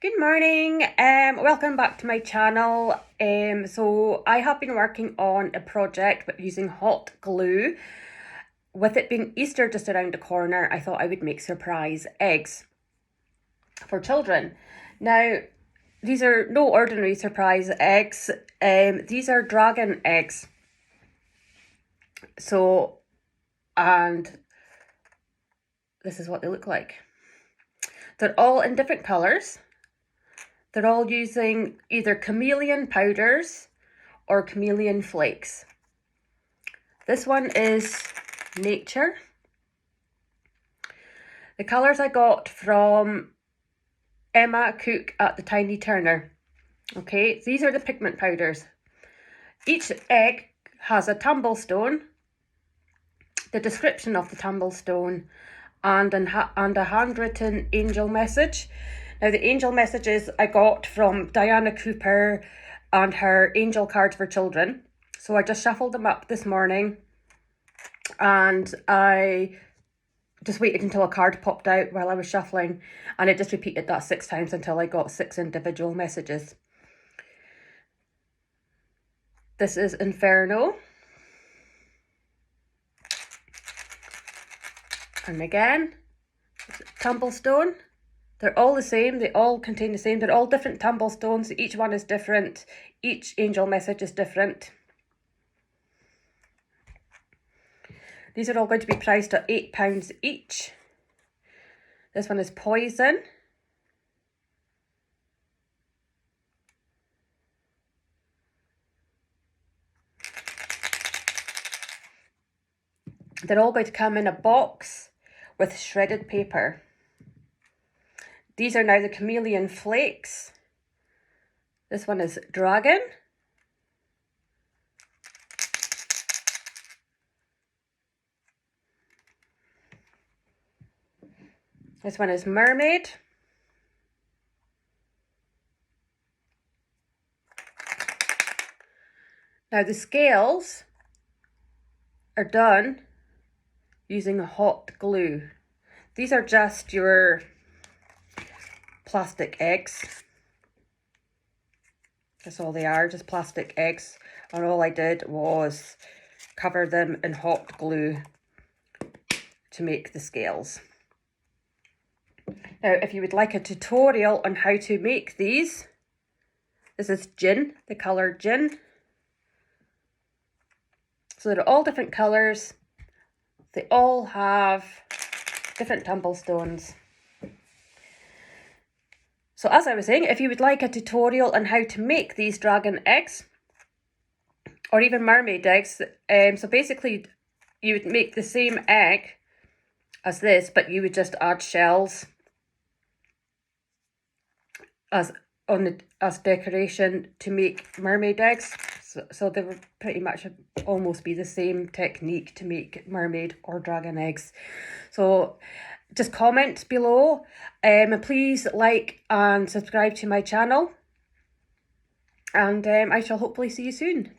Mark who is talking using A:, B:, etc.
A: Good morning, welcome back to my channel. So I have been working on a project but using hot glue. With it being Easter just around the corner, I thought I would make surprise eggs for children. Now, these are no ordinary surprise eggs, these are dragon eggs. So, and this is what they look like. They're all in different colours. They're all using either chameleon powders or chameleon flakes. This one is nature. The colours I got from Emma Cook at the Tiny Turner. Okay, these are the pigment powders. Each egg has a tumble stone, the description of the tumble stone, and a handwritten angel message. Now, the angel messages I got from Diana Cooper and her angel cards for children. So I just shuffled them up this morning and I just waited until a card popped out while I was shuffling, and I just repeated that 6 times until I got 6 individual messages. This is Inferno. And again, tumblestone. They're all the same, they all contain the same, they're all different tumblestones, each one is different, each angel message is different. These are all going to be priced at £8 each. This one is poison. They're all going to come in a box with shredded paper. These are now the Chameleon Flakes. This one is Dragon. This one is Mermaid. Now the scales are done using hot glue. These are just your plastic eggs. That's all they are, just plastic eggs. And all I did was cover them in hot glue to make the scales. Now, if you would like a tutorial on how to make these, this is Djinn, the colour Djinn. So they're all different colours. They all have different tumblestones. So as I was saying, if you would like a tutorial on how to make these dragon eggs, or even mermaid eggs, so basically you would make the same egg as this, but you would just add shells as decoration to make mermaid eggs. So they would pretty much almost be the same technique to make mermaid or dragon eggs. So just comment below, and please like and subscribe to my channel, and I shall hopefully see you soon.